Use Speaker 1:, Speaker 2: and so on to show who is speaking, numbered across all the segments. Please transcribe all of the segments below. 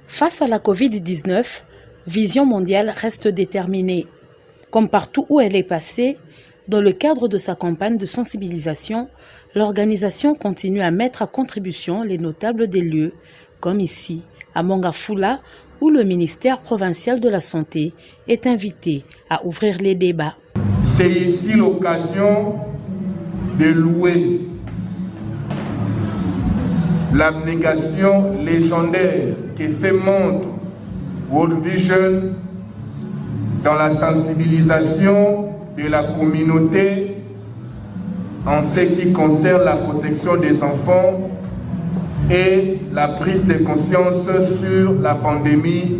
Speaker 1: Face à la Covid-19, Vision mondiale reste déterminée. Comme partout où elle est passée, dans le cadre de sa campagne de sensibilisation, l'organisation continue à mettre à contribution les notables des lieux, comme ici, à Mongafula, où le ministère provincial de la Santé est invité à ouvrir les débats.
Speaker 2: C'est ici l'occasion de louer l'abnégation légendaire qui fait montre World Vision dans la sensibilisation de la communauté en ce qui concerne la protection des enfants et la prise de conscience sur la pandémie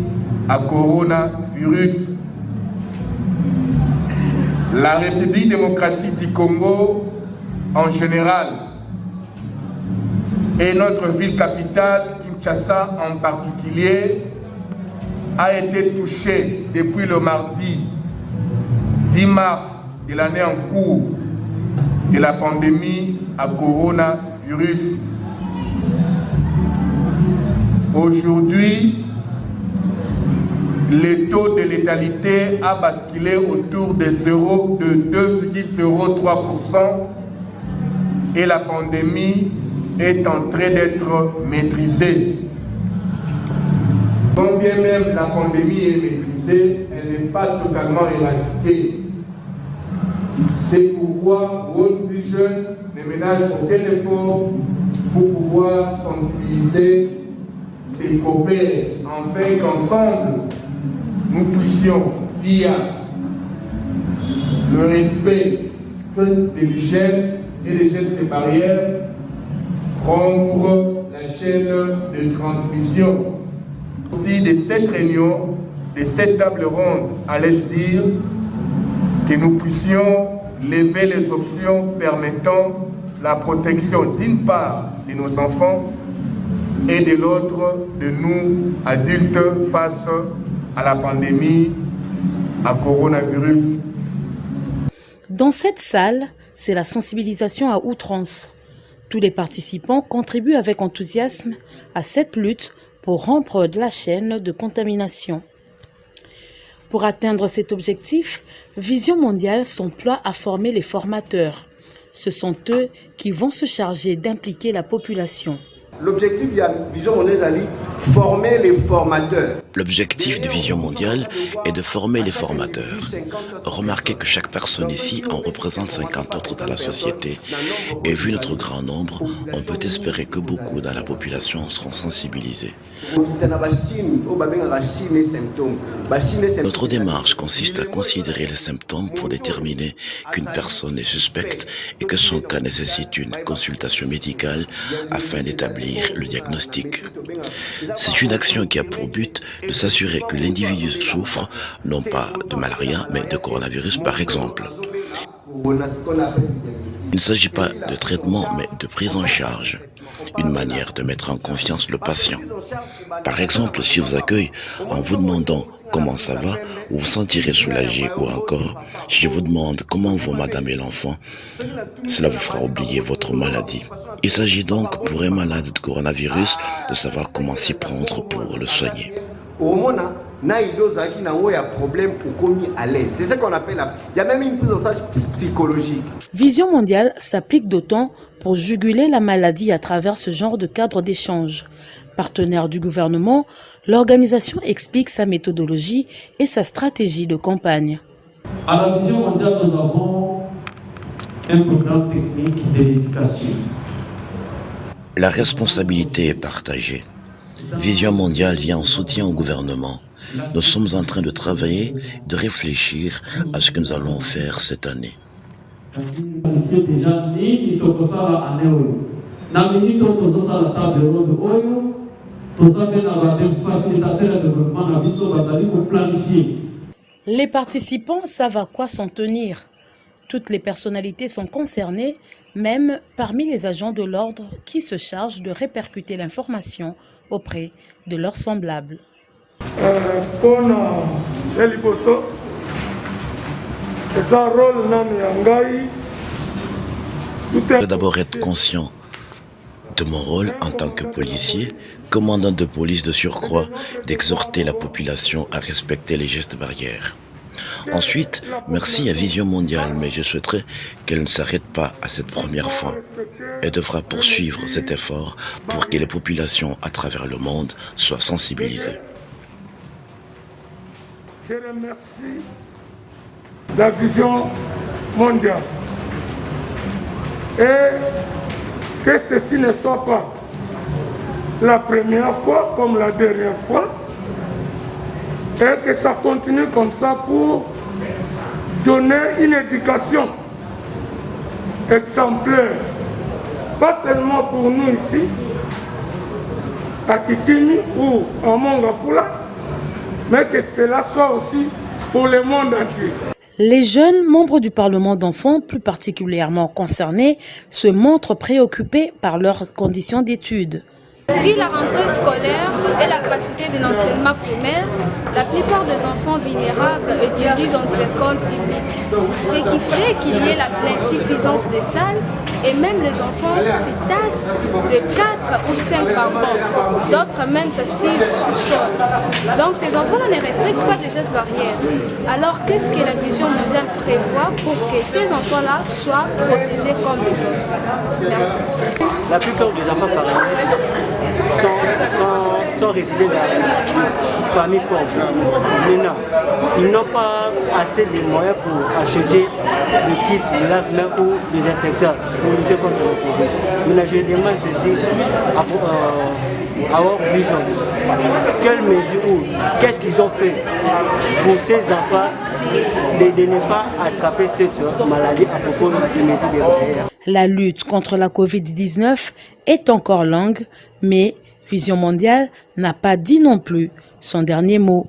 Speaker 2: à coronavirus. La République démocratique du Congo en général et notre ville capitale, Kinshasa en particulier, a été touchée depuis le mardi 10 mars de l'année en cours de la pandémie à coronavirus. Aujourd'hui, le taux de létalité a basculé autour de 2,03% et la pandémie est en train d'être maîtrisée. Quand bien même la pandémie est maîtrisée, elle n'est pas totalement éradiquée. C'est pourquoi World Vision ne ménage aucun effort pour pouvoir sensibiliser et coopérer, afin qu'ensemble, nous puissions, via le respect de l'hygiène et des gestes barrières, rompre la chaîne de transmission. De cette réunion, de cette table ronde, allais-je dire, que nous puissions lever les options permettant la protection d'une part de nos enfants et de l'autre de nous, adultes, face à la pandémie, à coronavirus.
Speaker 1: Dans cette salle, c'est la sensibilisation à outrance. Tous les participants contribuent avec enthousiasme à cette lutte pour rompre la chaîne de contamination. Pour atteindre cet objectif, Vision mondiale s'emploie à former les formateurs. Ce sont eux qui vont se charger d'impliquer la population.
Speaker 3: L'objectif de Vision mondiale, former les formateurs.
Speaker 4: L'objectif de Vision mondiale est de former les formateurs. Remarquez que chaque personne ici en représente 50 autres dans la société. Et vu notre grand nombre, on peut espérer que beaucoup dans la population seront sensibilisés. Notre démarche consiste à considérer les symptômes pour déterminer qu'une personne est suspecte et que son cas nécessite une consultation médicale afin d'établir le diagnostic. C'est une action qui a pour but de s'assurer que l'individu souffre non pas de malaria mais de coronavirus par exemple. Il ne s'agit pas de traitement mais de prise en charge, une manière de mettre en confiance le patient. Par exemple, si je vous accueille en vous demandant comment ça va, vous vous sentirez soulagé, ou encore si je vous demande comment vont madame et l'enfant, cela vous fera oublier votre maladie. Il s'agit donc pour un malade de coronavirus de savoir comment s'y prendre pour le soigner.
Speaker 3: C'est ce qu'on appelle, il y a même une prise en charge psychologique.
Speaker 1: Vision mondiale s'applique d'autant pour juguler la maladie à travers ce genre de cadre d'échange. Partenaire du gouvernement, l'organisation explique sa méthodologie et sa stratégie de campagne.
Speaker 5: À la Vision mondiale, nous avons un programme technique d'éducation.
Speaker 4: La responsabilité est partagée. Vision mondiale vient en soutien au gouvernement. Nous sommes en train de travailler, de réfléchir à ce que nous allons faire cette année.
Speaker 1: Les participants savent à quoi s'en tenir. Toutes les personnalités sont concernées, même parmi les agents de l'ordre qui se chargent de répercuter l'information auprès de leurs semblables.
Speaker 4: D'abord être conscient de mon rôle en tant que policier, commandant de police de surcroît, d'exhorter la population à respecter les gestes barrières. Ensuite, merci à Vision Mondiale, mais je souhaiterais qu'elle ne s'arrête pas à cette première fois. Elle devra poursuivre cet effort pour que les populations à travers le monde soient sensibilisées.
Speaker 6: Je remercie la Vision Mondiale et que ceci ne soit pas la première fois comme la dernière fois et que ça continue comme ça pour donner une éducation exemplaire, pas seulement pour nous ici, à Kikini ou à Mongafula, mais que cela soit aussi pour le monde entier.
Speaker 1: Les jeunes membres du Parlement d'enfants, plus particulièrement concernés, se montrent préoccupés par leurs conditions d'études.
Speaker 7: Depuis la rentrée scolaire et la gratuité de l'enseignement primaire, la plupart des enfants vulnérables étudient dans des écoles publiques. Ce qui fait qu'il y ait l'insuffisance des salles et même les enfants se tassent de 4 ou 5 par banc. D'autres même s'assisent sous-sol. Donc ces enfants-là ne respectent pas des gestes barrières. Alors qu'est-ce que la Vision Mondiale prévoit pour que ces enfants-là soient protégés comme les autres? Merci.
Speaker 5: La plupart des enfants parallèles sont résidés dans une famille pauvre. Maintenant, ils n'ont pas assez de moyens pour acheter des kits de lave-mains ou des infectants pour lutter contre le Covid. Maintenant, je demande ceci à World Vision. Quelles mesures ou qu'est-ce qu'ils ont fait pour ces enfants de ne pas attraper cette maladie à propos des mesures de barrière?
Speaker 1: La lutte contre la Covid-19 est encore longue, mais Vision Mondiale n'a pas dit non plus son dernier mot.